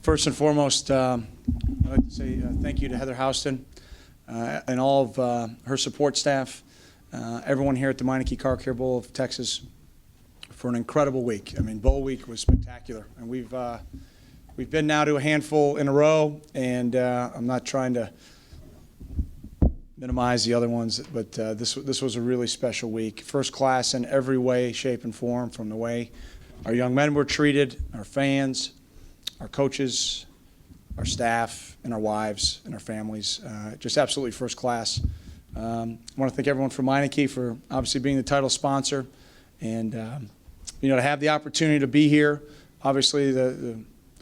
First and foremost, I'd like to say thank you to Heather Houston and all of her support staff, everyone here at the Meineke Car Care Bowl of Texas for an incredible week. I mean, Bowl week was spectacular, and we've been now to a handful in a row, and I'm not trying to minimize the other ones, but this was a really special week. First class in every way, shape, and form, from the way our young men were treated, our fans, our coaches, our staff, and our wives and our families. Just absolutely first class. I want to thank everyone from Meineke for obviously being the title sponsor, and to have the opportunity to be here. Obviously, the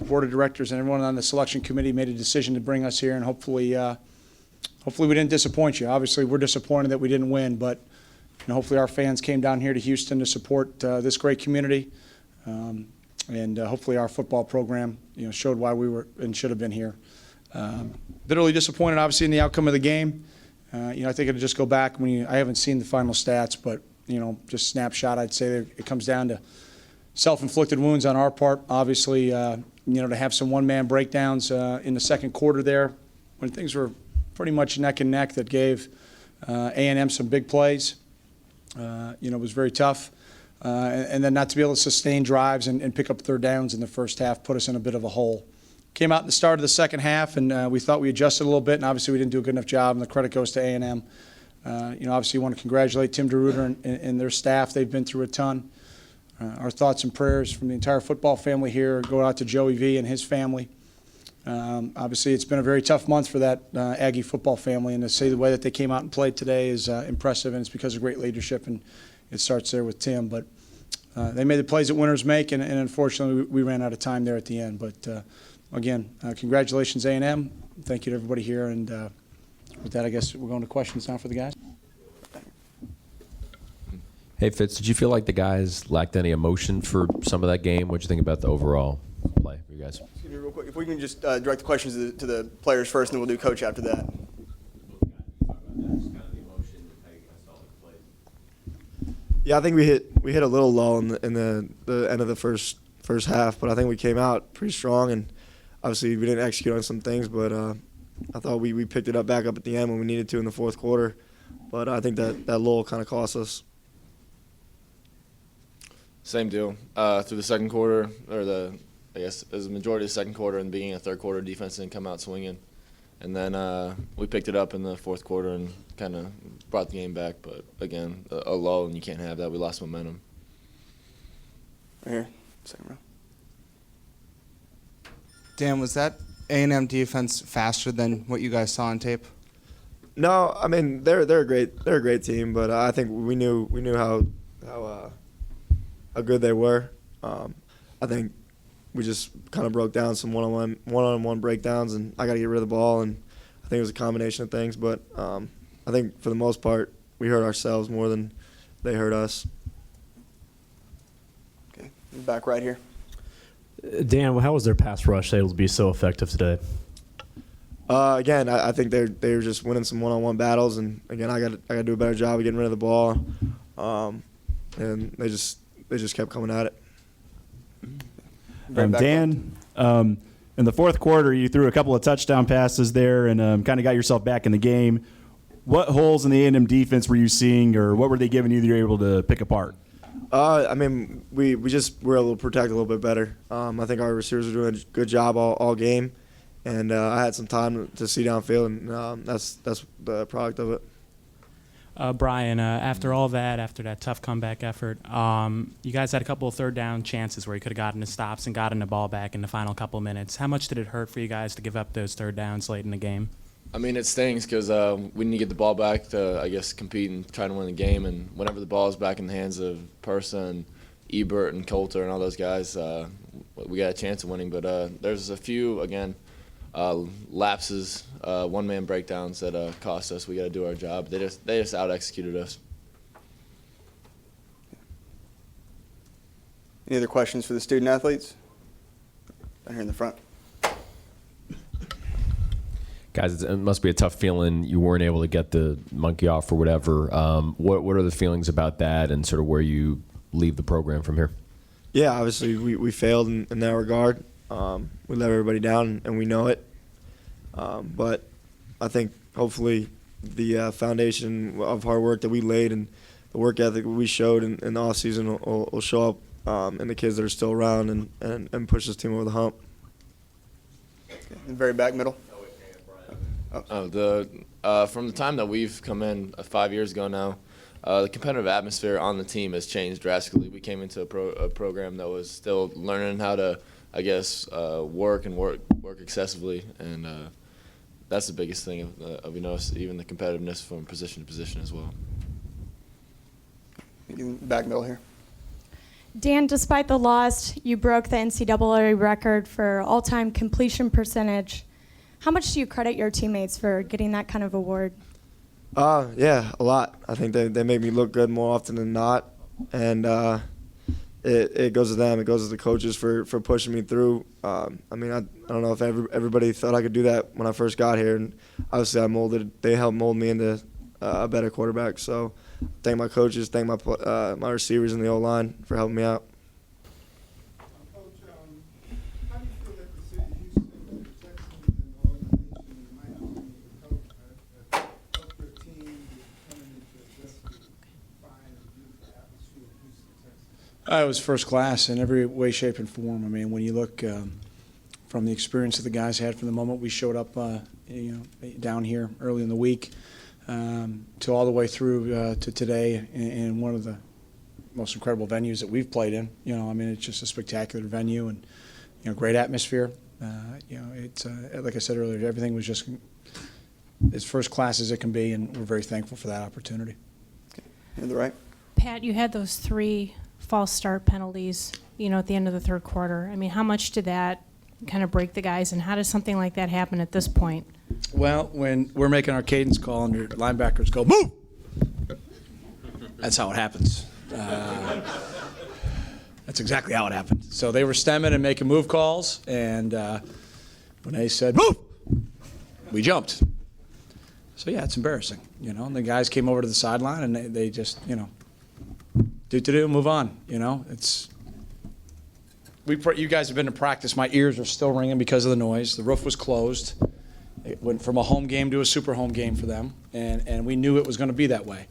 board of directors and everyone on the selection committee made a decision to bring us here, and hopefully we didn't disappoint you. Obviously, we're disappointed that we didn't win, but hopefully our fans came down here to Houston to support this great community. And hopefully our football program, showed why we were and should have been here. Bitterly disappointed, obviously, in the outcome of the game. I think it'll just go back I haven't seen the final stats, but just snapshot, I'd say that it comes down to self-inflicted wounds on our part. Obviously, to have some one-man breakdowns in the second quarter there when things were pretty much neck and neck, that gave A&M some big plays. It was very tough. And then not to be able to sustain drives and pick up third downs in the first half put us in a bit of a hole. Came out in the start of the second half, and we thought we adjusted a little bit, and obviously we didn't do a good enough job, and the credit goes to A&M. Obviously you want to congratulate Tim DeRuiter and their staff. They've been through a ton. Our thoughts and prayers from the entire football family here go out to Joey V and his family. Obviously it's been a very tough month for that Aggie football family, and to say the way that they came out and played today is impressive, and it's because of great leadership, and it starts there with Tim. But they made the plays that winners make, and unfortunately we ran out of time there at the end. But again, congratulations A&M. Thank you to everybody here, and with that I guess we're going to questions now for the guys. Hey Fitz, did you feel like the guys lacked any emotion for some of that game? What did you think about the overall play for you guys? Excuse me real quick, if we can just direct the questions to the players first, and then we'll do coach after that. Yeah, I think we hit a little lull in the end of the first half, but I think we came out pretty strong, and obviously we didn't execute on some things, but I thought we picked it back up at the end when we needed to in the fourth quarter. But I think that lull kind of cost us. Same deal. Through the second quarter, or I guess it was the majority of the second quarter and the beginning of the third quarter, defense didn't come out swinging. And then we picked it up in the fourth quarter and kind of brought the game back. But, again, a lull, and you can't have that. We lost momentum. Right here, second row. Dan, was that A&M defense faster than what you guys saw on tape? No, I mean they're a great team, but I think we knew how good they were. I think we just kind of broke down some one-on-one breakdowns, and I got to get rid of the ball, and I think it was a combination of things. But I think for the most part, we hurt ourselves more than they hurt us. Okay, back right here. Dan, how was their pass rush able to be so effective today? Again, I think they were just winning some one-on-one battles, and again, I got to do a better job of getting rid of the ball, and they just kept coming at it. Dan, in the fourth quarter, you threw a couple of touchdown passes there and kind of got yourself back in the game. What holes in the A&M defense were you seeing, or what were they giving you that you were able to pick apart? I mean, we just were able to protect a little bit better. I think our receivers were doing a good job all game, and I had some time to see downfield, and that's the product of it. Brian, after all that, after that tough comeback effort, you guys had a couple of third down chances where you could have gotten the stops and gotten the ball back in the final couple of minutes. How much did it hurt for you guys to give up those third downs late in the game? I mean, it stings because we need to get the ball back to, I guess, compete and try to win the game. And whenever the ball is back in the hands of Persa and Ebert and Coulter and all those guys, we got a chance of winning. But there's a few, again, lapses, one-man breakdowns that cost us. We got to do our job. They just out-executed us. Any other questions for the student athletes? Down here in the front. Guys, it must be a tough feeling you weren't able to get the monkey off or whatever. What are the feelings about that, and sort of where you leave the program from here? Yeah, obviously we failed in that regard. We let everybody down, and we know it. But I think hopefully the foundation of hard work that we laid and the work ethic we showed in the offseason will show up in the kids that are still around and push this team over the hump. In the very back middle. From the time that we've come in 5 years ago now, the competitive atmosphere on the team has changed drastically. We came into a program that was still learning how to, I guess, work excessively, and that's the biggest thing. We noticed even the competitiveness from position to position as well. In the back middle here. Dan, despite the loss, you broke the NCAA record for all-time completion percentage. How much do you credit your teammates for getting that kind of award? Yeah, a lot. I think they make me look good more often than not, and it goes to them. It goes to the coaches for pushing me through. I mean, I don't know if everybody thought I could do that when I first got here, and obviously they helped mold me into a better quarterback. So thank my coaches, thank my receivers and the O-line for helping me out. Coach, how do you feel that the city of Houston, the Texans, and the organization and Meineke, the coach, have helped your team coming into just the fine and beautiful atmosphere of Houston, Texas? It was first class in every way, shape, and form. I mean, when you look from the experience that the guys had from the moment we showed up, down here early in the week, to all the way through to today in one of the most incredible venues that we've played in. I mean, it's just a spectacular venue and, great atmosphere. It's like I said earlier, everything was just as first class as it can be, and we're very thankful for that opportunity. To the right. Pat, you had those 3 false start penalties, at the end of the third quarter. I mean, how much did that kind of break the guys, and how does something like that happen at this point? Well, when we're making our cadence call and your linebackers go, move! That's how it happens. That's exactly how it happened. So they were stemming and making move calls, and when they said, move! We jumped. So, yeah, it's embarrassing, And the guys came over to the sideline, and they just, do, move on, It's... You guys have been to practice. My ears are still ringing because of the noise. The roof was closed. It went from a home game to a super home game for them, and we knew it was going to be that way,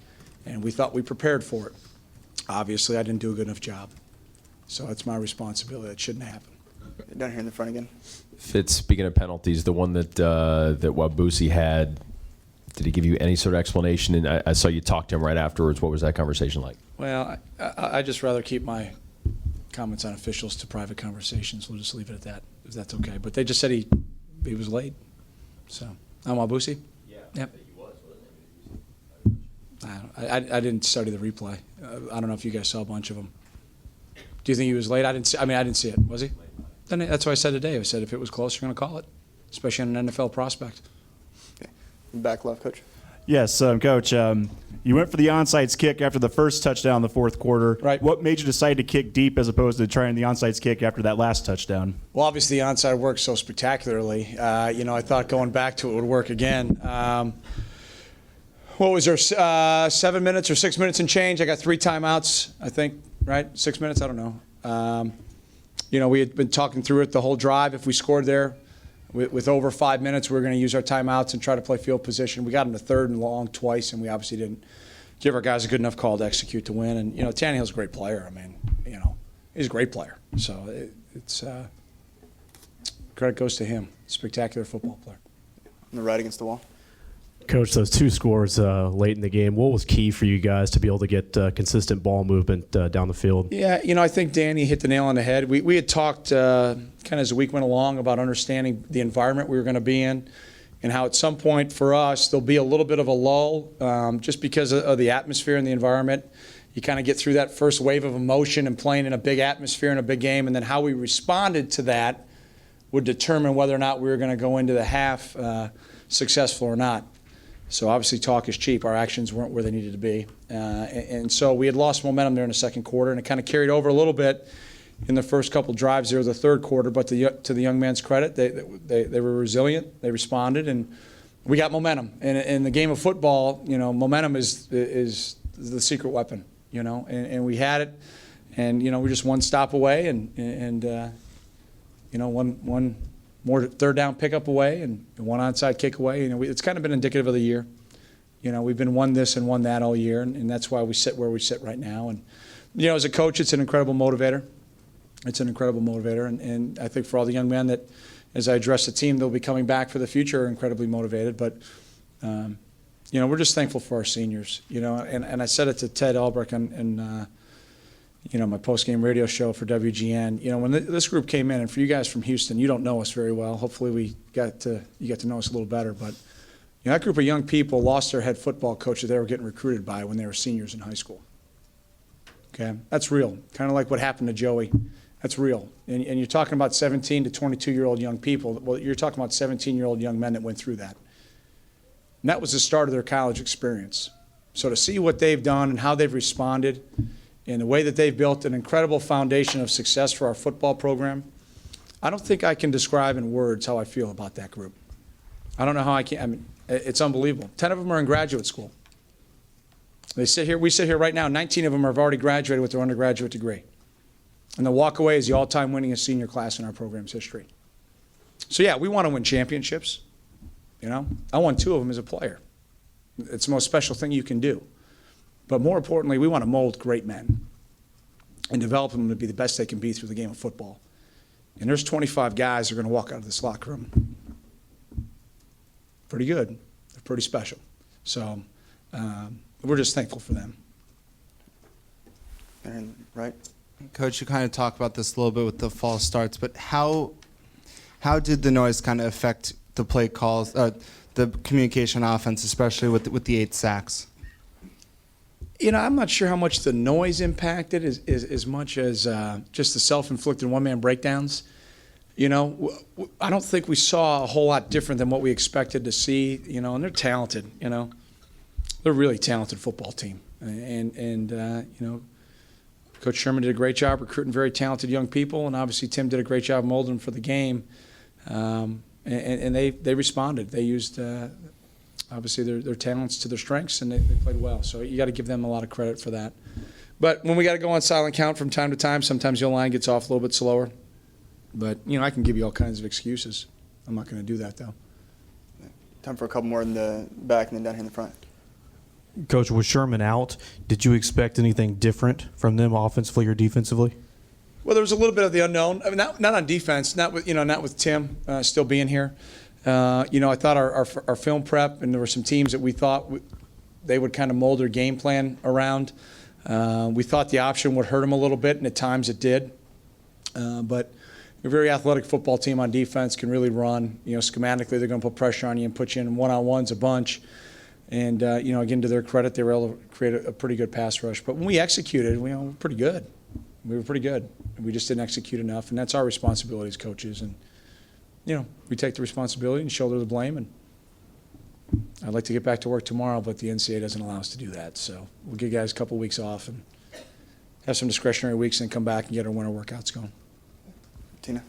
and we thought we prepared for it. Obviously, I didn't do a good enough job, so it's my responsibility. That shouldn't happen. Down here in the front again. Fitz, speaking of penalties, the one that Wabusi had, did he give you any sort of explanation? And I saw you talk to him right afterwards. What was that conversation like? Well, I just rather keep my comments on officials to private conversations. We'll just leave it at that, if that's okay. But they just said he was late. So, I'm Wabusi? Yeah. Yep. He was, wasn't he? I didn't study the replay. I don't know if you guys saw a bunch of them. Do you think he was late? I didn't see it. Was he? Then that's what I said today. I said if it was close, you're going to call it, especially on an NFL prospect. Okay. Back left, Coach. Yes, Coach. You went for the onside kick after the first touchdown in the fourth quarter. Right. What made you decide to kick deep as opposed to trying the onside kick after that last touchdown? Well, obviously the onside worked so spectacularly. I thought going back to it would work again. What was there, 7 minutes or 6 minutes and change? I got 3 timeouts, I think, right? 6 minutes, I don't know. We had been talking through it the whole drive. If we scored there with over 5 minutes, we were going to use our timeouts and try to play field position. We got them to 3rd and long twice, and we obviously didn't give our guys a good enough call to execute to win. And, Tannehill's a great player. I mean, he's a great player. So it's credit goes to him. Spectacular football player. On the right against the wall. Coach, those 2 scores late in the game, what was key for you guys to be able to get consistent ball movement down the field? Yeah, I think Danny hit the nail on the head. We had talked kind of as the week went along about understanding the environment we were going to be in and how at some point for us there'll be a little bit of a lull just because of the atmosphere and the environment. You kind of get through that first wave of emotion and playing in a big atmosphere in a big game, and then how we responded to that would determine whether or not we were going to go into the half successful or not. So obviously talk is cheap. Our actions weren't where they needed to be. And so we had lost momentum there in the second quarter, and it kind of carried over a little bit in the first couple drives there of the third quarter. But to the young man's credit, they were resilient. They responded, and we got momentum. And in the game of football, momentum is the secret weapon, and we had it. And, we're just one stop away, and one more third down pickup away and one onside kick away. It's kind of been indicative of the year. We've been won this and won that all year, and that's why we sit where we sit right now. And, as a coach, it's an incredible motivator. It's an incredible motivator, and I think for all the young men that, as I address the team, they'll be coming back for the future, are incredibly motivated. But, we're just thankful for our seniors, and I said it to Ted Albrecht in my post-game radio show for WGN. When this group came in, and for you guys from Houston, you don't know us very well. Hopefully you got to know us a little better. But that group of young people lost their head football coach that they were getting recruited by when they were seniors in high school. Okay, that's real. Kind of like what happened to Joey. That's real. And you're talking about 17 to 22-year-old young people. Well, you're talking about 17-year-old young men that went through that. And that was the start of their college experience. So to see what they've done and how they've responded and the way that they've built an incredible foundation of success for our football program, I don't think I can describe in words how I feel about that group. I don't know how I can. I mean, it's unbelievable. 10 of them are in graduate school. We sit here right now, 19 of them have already graduated with their undergraduate degree. And the walk away is the all-time winningest senior class in our program's history. So yeah, we want to win championships. I won 2 of them as a player. It's the most special thing you can do. But more importantly, we want to mold great men and develop them to be the best they can be through the game of football. And there's 25 guys that are going to walk out of this locker room pretty good. They're pretty special. So we're just thankful for them. And right. Coach, you kind of talked about this a little bit with the false starts, but how did the noise kind of affect the play calls, the communication offense, especially with the 8 sacks? I'm not sure how much the noise impacted as much as just the self-inflicted one-man breakdowns. I don't think we saw a whole lot different than what we expected to see, and they're talented, They're a really talented football team. And Coach Sherman did a great job recruiting very talented young people, and obviously Tim did a great job molding them for the game. And they responded. They used, obviously, their talents to their strengths, and they played well. So you got to give them a lot of credit for that. But when we got to go on silent count from time to time, sometimes your line gets off a little bit slower. But, I can give you all kinds of excuses. I'm not going to do that, though. Time for a couple more in the back and then down here in the front. Coach, with Sherman out, did you expect anything different from them offensively or defensively? Well, there was a little bit of the unknown. I mean, not on defense, not with Tim still being here. I thought our film prep, and there were some teams that we thought they would kind of mold their game plan around. We thought the option would hurt them a little bit, and at times it did. But a very athletic football team on defense can really run. Schematically, they're going to put pressure on you and put you in one-on-ones a bunch. And, again, to their credit, they were able to create a pretty good pass rush. But when we executed, we were pretty good. We were pretty good. We just didn't execute enough, and that's our responsibility as coaches. And, we take the responsibility and shoulder the blame. And I'd like to get back to work tomorrow, but the NCAA doesn't allow us to do that. So we'll give guys a couple weeks off and have some discretionary weeks and come back and get our winter workouts going. Tina?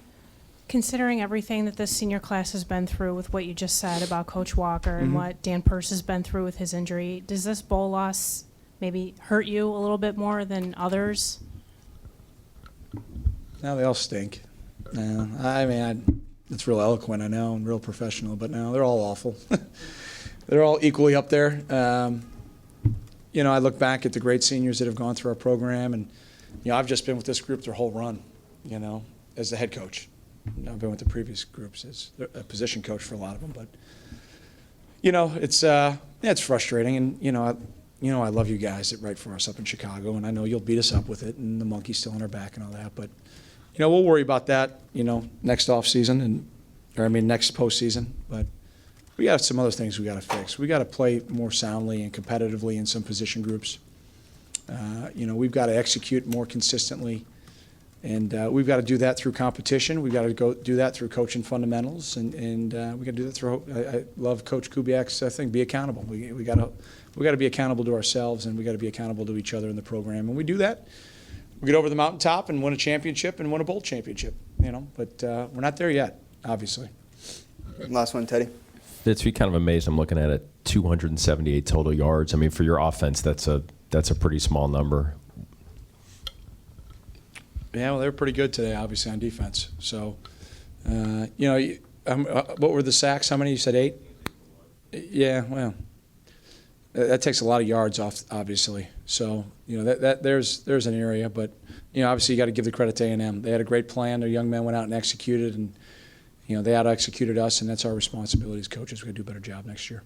Considering everything that this senior class has been through with what you just said about Coach Walker and what Dan Persa has been through with his injury, does this bowl loss maybe hurt you a little bit more than others? Now they all stink. It's real eloquent, I know, and real professional, but no, they're all awful. They're all equally up there. I look back at the great seniors that have gone through our program, and I've just been with this group their whole run, as the head coach. I've been with the previous groups as a position coach for a lot of them, but it's frustrating, and I love you guys that write for us up in Chicago, and I know you'll beat us up with it, and the monkey's still on our back and all that, but we'll worry about that, next off season next postseason, but we got some other things we got to fix. We got to play more soundly and competitively in some position groups. We've got to execute more consistently. And we've got to do that through competition. We've got to do that through coaching fundamentals, and we got to do that through. I love Coach Kubiak's thing: be accountable. We got to be accountable to ourselves, and we got to be accountable to each other in the program. And we do that. We get over the mountaintop and win a championship and win a bowl championship. But we're not there yet, obviously. Last one, Teddy. It's kind of amazed. I'm looking at it, 278 total yards. I mean, for your offense, that's a pretty small number. Yeah, well, they were pretty good today, obviously, on defense. So, What were the sacks? How many? You said 8? Yeah, well, that takes a lot of yards off, obviously. So, there's an area, but, obviously you got to give the credit to A&M. They had a great plan. Their young men went out and executed, and, they out-executed us, and that's our responsibility as coaches. We're going to do a better job next year.